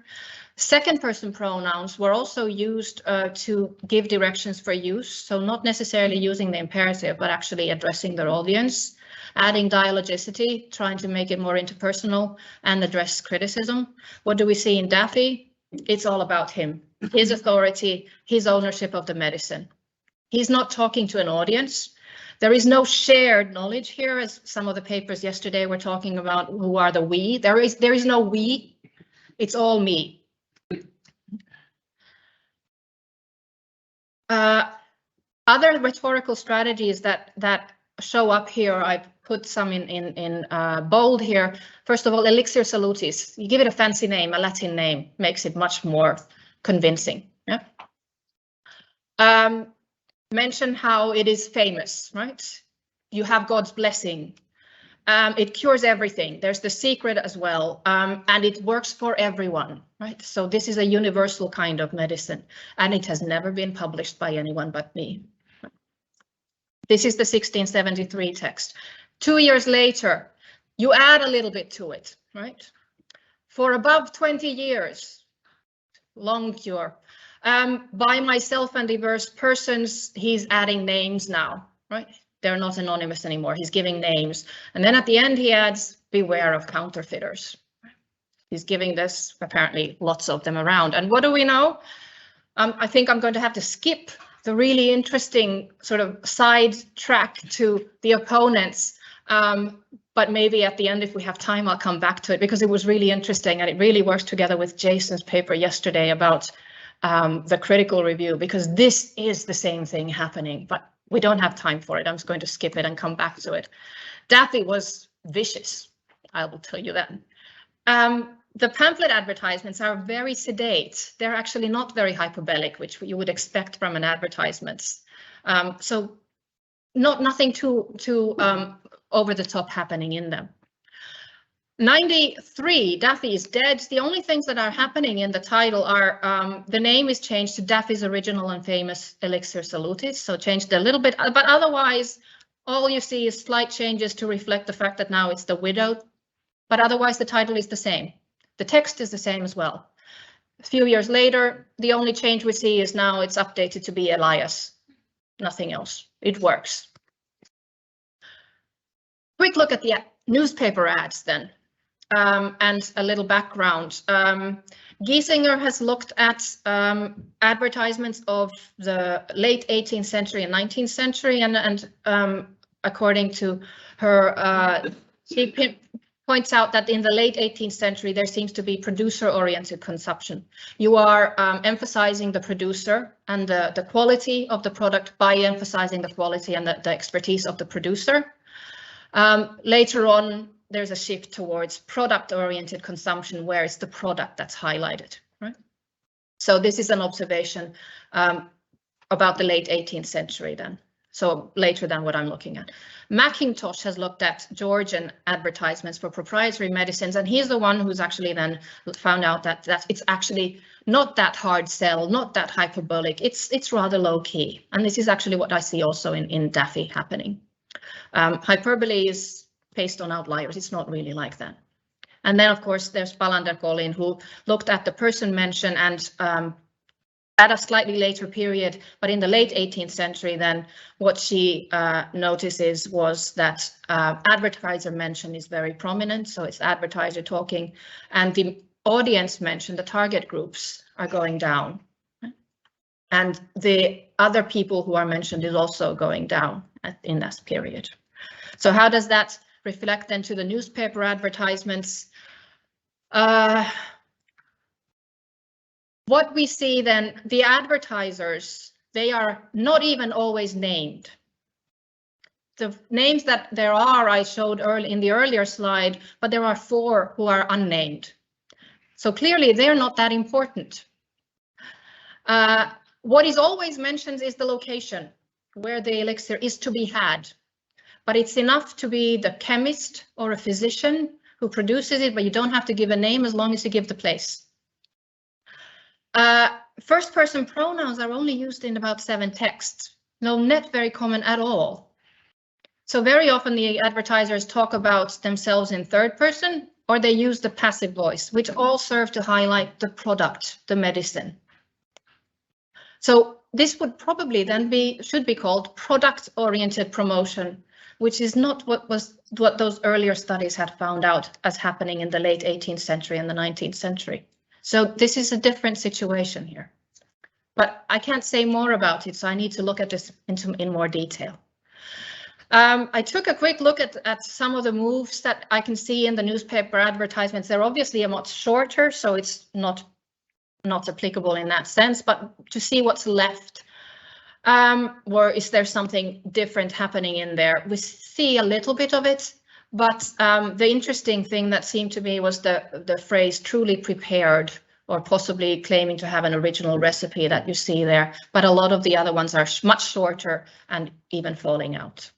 Second-person pronouns were also used to give directions for use, so not necessarily using the imperative, but actually addressing their audience, adding dialogicity, trying to make it more interpersonal, and address criticism. What do we see in Daffy? It's all about him, his authority, his ownership of the medicine. He's not talking to an audience. There is no shared knowledge here, as some of the papers yesterday were talking about who are the we. There is no we, it's all me. Other rhetorical strategies that show up here, I put some in bold here. First of all, Elixir Salutis. You give it a fancy name, a Latin name, makes it much more convincing. Yeah. Mention how it is famous, right? You have God's blessing. It cures everything. There's the secret as well, and it works for everyone, right? So this is a universal kind of medicine, and it has never been published by anyone but me. This is the 1673 text. 2 years later, you add a little bit to it, right? For above 20 years, long cure. By myself and diverse persons, he's adding names now, right? They're not anonymous anymore. He's giving names. And then at the end, he adds, beware of counterfeiters. He's giving this, apparently, lots of them around. And what do we know? I think I'm going to have to skip the really interesting sort of side track to the opponents. But maybe at the end, if we have time, I'll come back to it because it was really interesting. And it really works together with Jason's paper yesterday about the critical review, because this is the same thing happening, but we don't have time for it. I'm just going to skip it and come back to it. Daffy was vicious, I will tell you that. The pamphlet advertisements are very sedate. They're actually not very hyperbolic, which you would expect from an advertisement. So nothing too over the top happening in them. 93, Daffy is dead. The only things that are happening in the title are the name is changed to Daffy's original and famous Elixir Salutis, so changed a little bit, but otherwise all you see is slight changes to reflect the fact that now it's the widow, but otherwise the title is the same. The text is the same as well. A few years later, the only change we see is now it's updated to be Elias, nothing else. It works. Quick look at the newspaper ads then. And a little background. Giesinger has looked at advertisements of the late 18th century and 19th century, and according to her, she points out that in the late 18th century there seems to be producer-oriented consumption. You are emphasizing the producer and the quality of the product by emphasizing the quality and the expertise of the producer. Later on, there's a shift towards product-oriented consumption where it's the product that's highlighted, right? So this is an observation about the late 18th century then. so later than what I'm looking at. Mackintosh has looked at Georgian advertisements for proprietary medicines, and he's the one who's actually then found out that it's actually not that hard sell, not that hyperbolic. It's rather low key, and this is actually what I see also in Daffy happening. Hyperbole is based on outliers. It's not really like that. And then, of course, there's Palander-Collin, who looked at the person mention and at a slightly later period, but in the late 18th century, then what she notices was that advertiser mention is very prominent. So it's advertiser talking, and the audience mention, the target groups, are going down. And the other people who are mentioned is also going down in that period. So how does that reflect then to the newspaper advertisements? What we see then, the advertisers, they are not even always named. The names that there are, I showed early in the earlier slide, but there are 4 who are unnamed. So clearly they're not that important. What is always mentioned is the location where the elixir is to be had, but it's enough to be the chemist or a physician who produces it, but you don't have to give a name as long as you give the place. First person pronouns are only used in about 7 texts. No, not very common at all. So very often the advertisers talk about themselves in third person, or they use the passive voice, which all serve to highlight the product, the medicine. So this would probably then should be called product-oriented promotion, which is not what those earlier studies had found out as happening in the late 18th century and the 19th century. So this is a different situation here, but I can't say more about it, so I need to look at this in more detail. I took a quick look at some of the moves that I can see in the newspaper advertisements. They're obviously a much shorter, so it's not applicable in that sense, but to see what's left, or is there something different happening in there? We see a little bit of it. But the interesting thing that seemed to me was the phrase truly prepared, or possibly claiming to have an original recipe that you see there. But a lot of the other ones are much shorter and even falling out.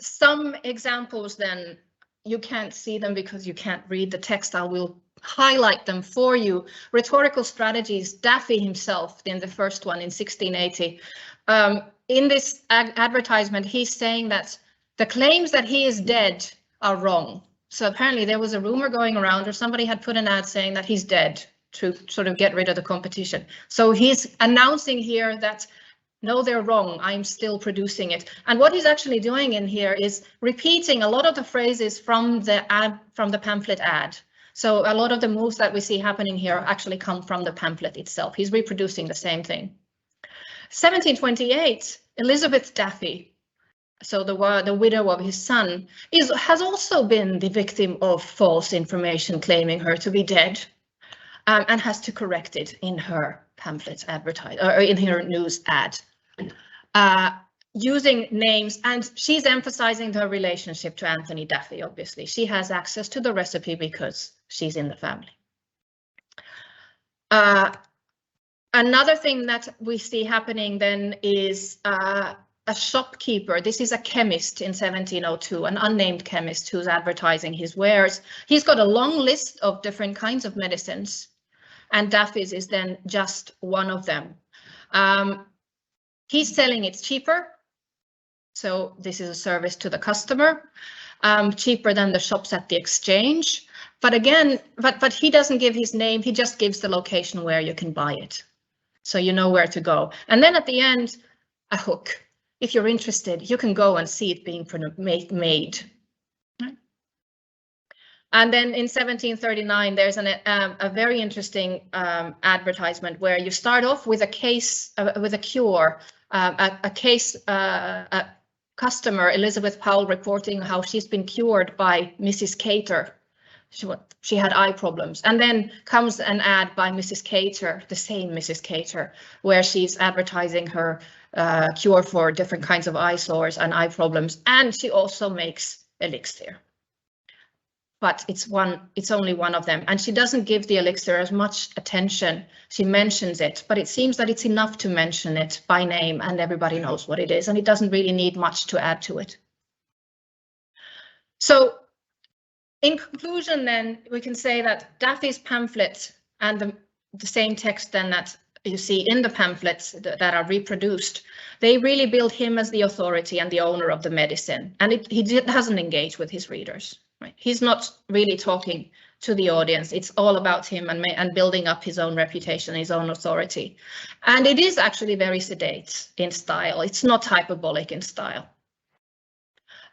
Some examples then, you can't see them because you can't read the text. I will highlight them for you. Rhetorical strategies, Daffy himself in the first one in 1680. In this advertisement, he's saying that the claims that he is dead are wrong. So apparently there was a rumor going around, or somebody had put an ad saying that he's dead to sort of get rid of the competition. So he's announcing here that, no, they're wrong, I'm still producing it. And what he's actually doing in here is repeating a lot of the phrases from the pamphlet ad. So a lot of the moves that we see happening here actually come from the pamphlet itself. He's reproducing the same thing. 1728, Elizabeth Daffy, so the widow of his son, has also been the victim of false information claiming her to be dead, and has to correct it in her pamphlet or in her news ad, using names, and she's emphasizing her relationship to Anthony Daffy. Obviously, she has access to the recipe because she's in the family. Another thing that we see happening then is a shopkeeper. This is a chemist in 1702, an unnamed chemist who's advertising his wares. He's got a long list of different kinds of medicines, and Daffy's is then just one of them. He's selling it cheaper. So this is a service to the customer, cheaper than the shops at the exchange. But again, but he doesn't give his name. He just gives the location where you can buy it. So you know where to go. And then at the end, a hook. If you're interested, you can go and see it being made. And then in 1739, there's a very interesting advertisement where you start off with a case, with a cure, a customer, Elizabeth Powell, reporting how she's been cured by Mrs. Cater. She had eye problems, and then comes an ad by Mrs. Cater, the same Mrs. Cater, where she's advertising her cure for different kinds of eye sores and eye problems, and she also makes elixir. but it's only one of them. And she doesn't give the elixir as much attention. She mentions it, but it seems that it's enough to mention it by name and everybody knows what it is, and it doesn't really need much to add to it. So in conclusion, then, we can say that Daffy's pamphlet and the same text then that you see in the pamphlets that are reproduced, they really build him as the authority and the owner of the medicine. And he doesn't engage with his readers. Right? He's not really talking to the audience. It's all about him and building up his own reputation, his own authority. And it is actually very sedate in style. It's not hyperbolic in style.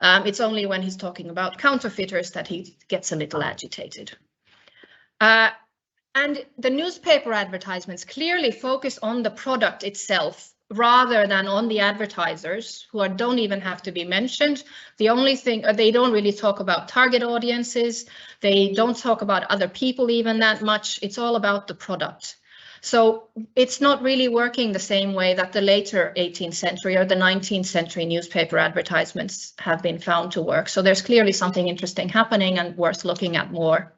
It's only when he's talking about counterfeiters that he gets a little agitated. And the newspaper advertisements clearly focus on the product itself rather than on the advertisers, who don't even have to be mentioned. The only thing, they don't really talk about target audiences. They don't talk about other people even that much. It's all about the product. So it's not really working the same way that the later 18th century or the 19th century newspaper advertisements have been found to work. So there's clearly something interesting happening and worth looking at more.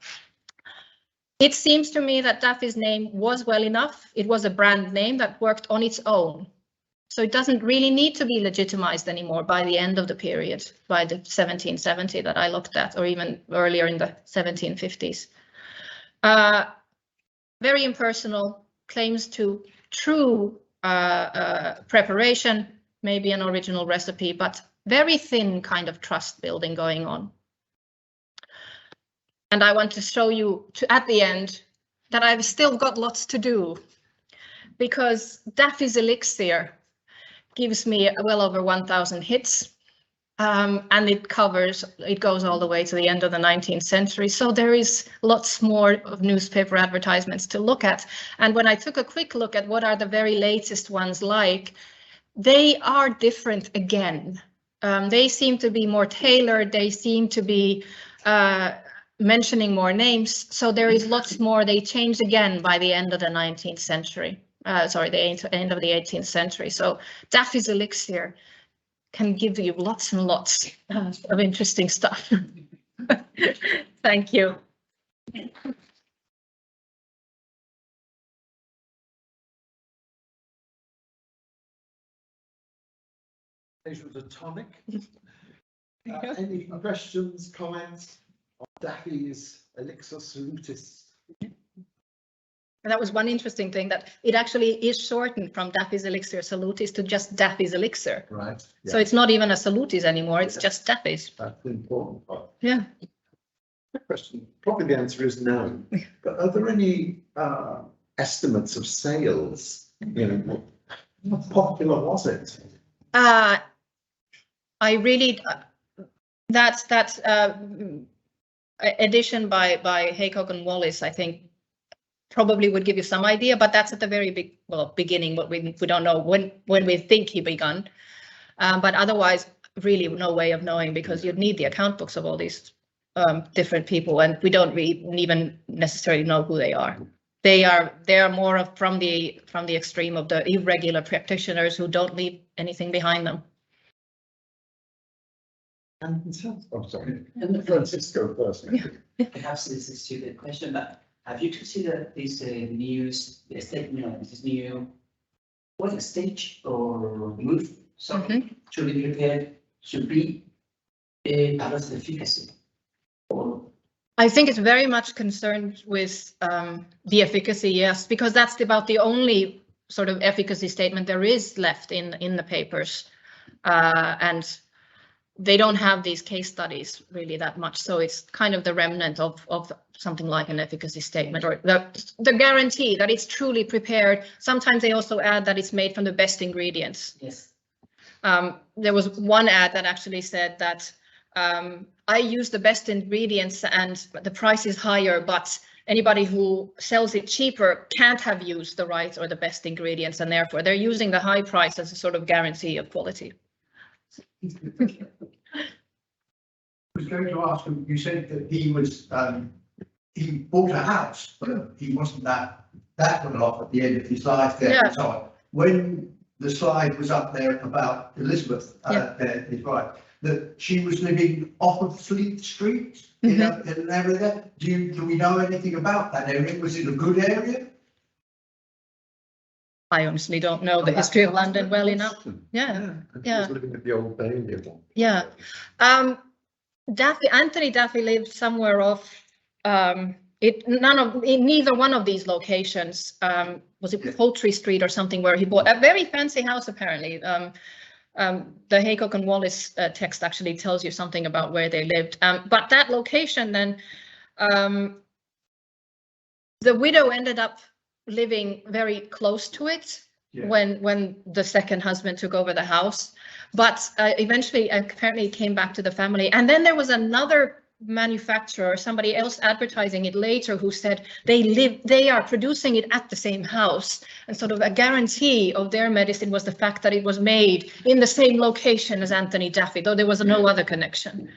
It seems to me that Daffy's name was well enough. It was a brand name that worked on its own. So it doesn't really need to be legitimized anymore by the end of the period, by the 1770 that I looked at, or even earlier in the 1750s. Very impersonal, claims to true preparation, maybe an original recipe, but very thin kind of trust building going on. And I want to show you at the end that I've still got lots to do, because Daffy's Elixir gives me well over 1,000 hits, and it goes all the way to the end of the 19th century. So there is lots more of newspaper advertisements to look at. And when I took a quick look at what are the very latest ones like, they are different again. They seem to be more tailored. They seem to be mentioning more names. So there is lots more. They change again by the end of the 19th century. The end of the 18th century. So Daffy's Elixir can give you lots and lots of interesting stuff. Thank you. This was a tonic. Any questions, comments on Daffy's Elixir Salutis? And that was one interesting thing, that it actually is shortened from Daffy's Elixir Salutis to just Daffy's Elixir. Right. Yeah. So it's not even a Salutis anymore, it's just Daffy's. That's the important part. Yeah. Good question. Probably the answer is no. But are there any estimates of sales? You know, how popular was it? I really, that edition by Haycock and Wallis, I think, probably would give you some idea, but that's at the very beginning. But we don't know when we think he begun. But otherwise, really no way of knowing, because you'd need the account books of all these different people, and we don't even necessarily know who they are. They are more of from the extreme of the irregular practitioners who don't leave anything behind them. And I'm sorry, and Francisco first. Perhaps this is a stupid question, but have you considered this news statement, this new, what a stage or move, something to be prepared to be part of the efficacy? Or I think it's very much concerned with the efficacy, yes, because that's about the only sort of efficacy statement there is left in the papers, and they don't have these case studies really that much, so it's kind of the remnant of something like an efficacy statement, or the guarantee that it's truly prepared. Sometimes they also add that it's made from the best ingredients. yes. There was one ad that actually said that I use the best ingredients and the price is higher, but anybody who sells it cheaper can't have used the right or the best ingredients, and therefore they're using the high price as a sort of guarantee of quality. I was going to ask him, you said that he bought a house, but he wasn't that well off at the end of his life there. Yeah. So when the slide was up there about Elizabeth, his wife, that she was living off of Fleet Street in an area there. Do we know anything about that area? Was it a good area? I honestly don't know the history of London well enough. Yeah. I was living at the Old Bailey. Yeah. Anthony Daffy lived somewhere off. Neither one of these locations was it Poultry Street or something, where he bought a very fancy house apparently. The Haycock and Wallace text actually tells you something about where they lived. But that location then, the widow ended up living very close to it when the second husband took over the house. But eventually, apparently, it came back to the family. And then there was another manufacturer or somebody else advertising it later who said they are producing it at the same house, and sort of a guarantee of their medicine was the fact that it was made in the same location as Anthony Daffy, though there was no other connection.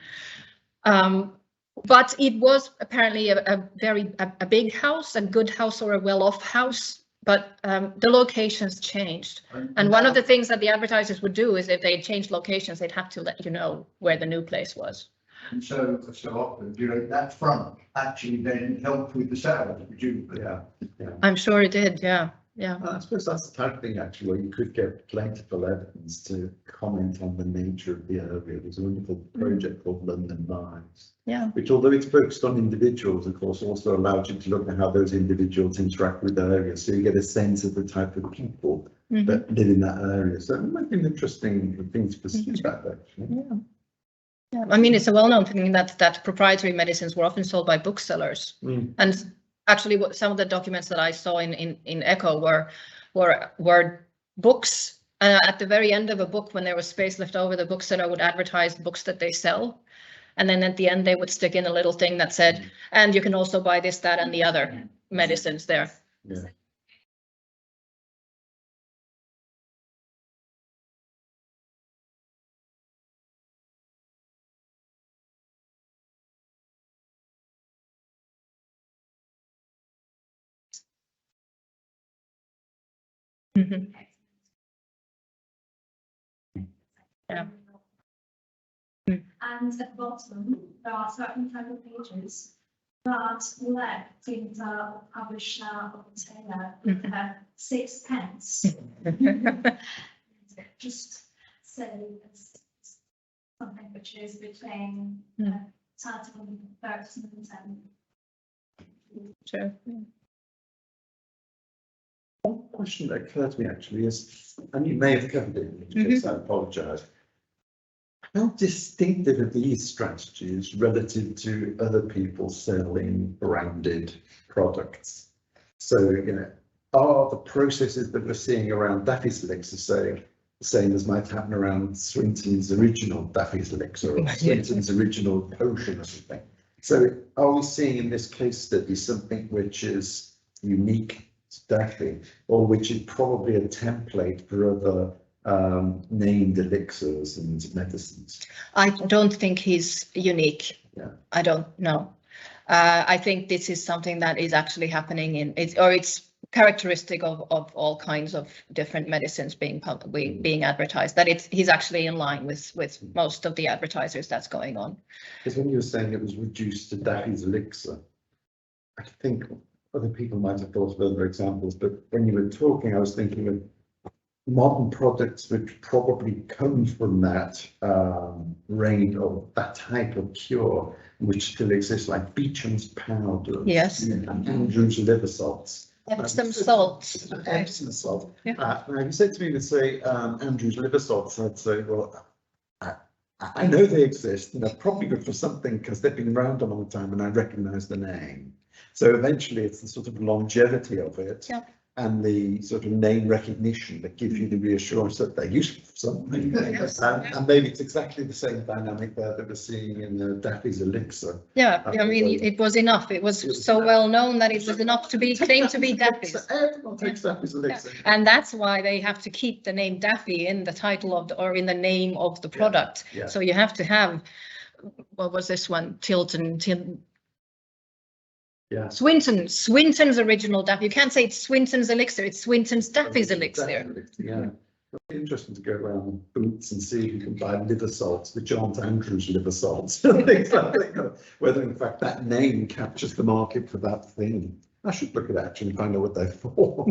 But it was apparently a big house, a good house or a well-off house, but the locations changed. And one of the things that the advertisers would do is if they changed locations, they'd have to let you know where the new place was. And so often, that front actually then helped with the sales, presumably. Yeah. I'm sure it did, yeah. I suppose that's the type of thing actually where you could get plentiful evidence to comment on the nature of the area. There's a wonderful project called London Lives, which, although it's focused on individuals, of course, also allows you to look at how those individuals interact with the area, so you get a sense of the type of people that live in that area. So it might be an interesting thing to pursue that actually. Yeah, I mean, it's a well-known thing that proprietary medicines were often sold by booksellers. And actually, some of the documents that I saw in Echo were books. At the very end of a book, when there was space left over, the bookseller would advertise books that they sell. And then at the end, they would stick in a little thing that said, and you can also buy this, that, and the other medicines there. Yeah. Yeah. And at the bottom, there are certain type of pages that let things are published now on Taylor with 6 pence. Just say something which is between title and advertisement and. Sure. One question that occurred to me actually is, and you may have covered it, in which case I apologise. How distinctive are these strategies relative to other people selling branded products? So, are the processes that we're seeing around Daffy's Elixir the same as might happen around Swinton's original Daffy's Elixir or Swinton's original potion or something? So, are we seeing in this case study something which is unique to Daffy, or which is probably a template for other named elixirs and medicines? I don't think he's unique. I don't know. I think this is something that is actually happening it's characteristic of all kinds of different medicines being advertised, that he's actually in line with most of the advertisers that's going on. Because when you were saying it was reduced to Daffy's Elixir, I think other people might have thought of other examples, but when you were talking, I was thinking of modern products which probably come from that range of that type of cure, which still exists, like Beecham's powder, and Andrew's liver salts. Epsom salts. Epsom salt. Now, if you said to me to say Andrew's liver salts, I'd say, well, I know they exist and they're probably good for something because they've been around a long time and I recognise the name. So eventually it's the sort of longevity of it and the sort of name recognition that gives you the reassurance that they're useful for something. And maybe it's exactly the same dynamic there that we're seeing in Daffy's Elixir. Yeah, I mean, it was enough. It was so well known that it was enough to be claimed to be Daffy's. Everyone takes Daffy's Elixir. And that's why they have to keep the name Daffy in the title of or in the name of the product. So you have to have, what was this one? Tilton. Swinton's original Daffy. You can't say it's Swinton's Elixir, it's Swinton's Daffy's Elixir. Interesting to go around Boots and see if you can buy liver salts, which aren't Andrew's liver salts, and things like that. Whether in fact that name captures the market for that thing. I should look at it actually and find out what they're for.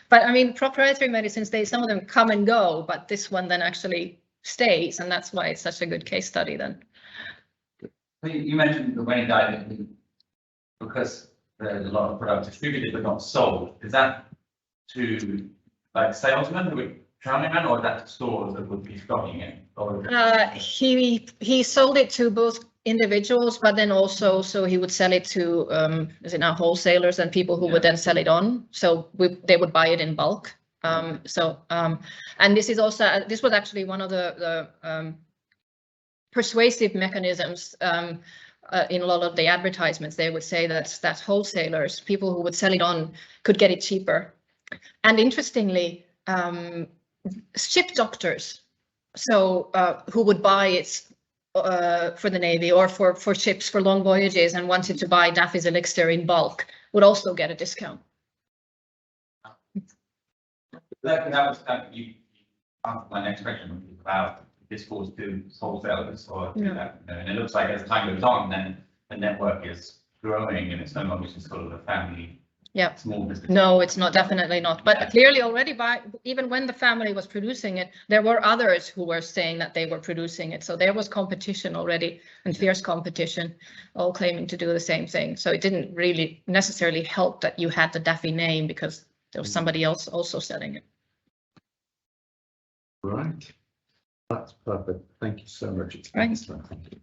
But I mean, proprietary medicines, some of them come and go, but this one then actually stays, and that's why it's such a good case study then. You mentioned that when he died, because there's a lot of products distributed but not sold. Is that to like salesmen who would traveling around, or is that to stores that would be stocking it? Or He sold it to both individuals, but then also, so he would sell it to is it now wholesalers and people who would then sell it on. So they would buy it in bulk. And this is also, this was actually one of the persuasive mechanisms in a lot of the advertisements. They would say that wholesalers, people who would sell it on, could get it cheaper. And interestingly, ship doctors, so who would buy it for the Navy or for ships for long voyages and wanted to buy Daffy's Elixir in bulk, would also get a discount. that was you answered my next question about discourse to wholesalers or do that. And it looks like as time goes on, then the network is growing and it's no longer just sort of a family. Yeah. Small business. No, it's not, definitely not. But clearly already even when the family was producing it, there were others who were saying that they were producing it. So there was competition already, and fierce competition, all claiming to do the same thing. So it didn't really necessarily help that you had the Daffy name because there was somebody else also selling it. Right. That's perfect. Thank you so much. It's Right. excellent. Thank you.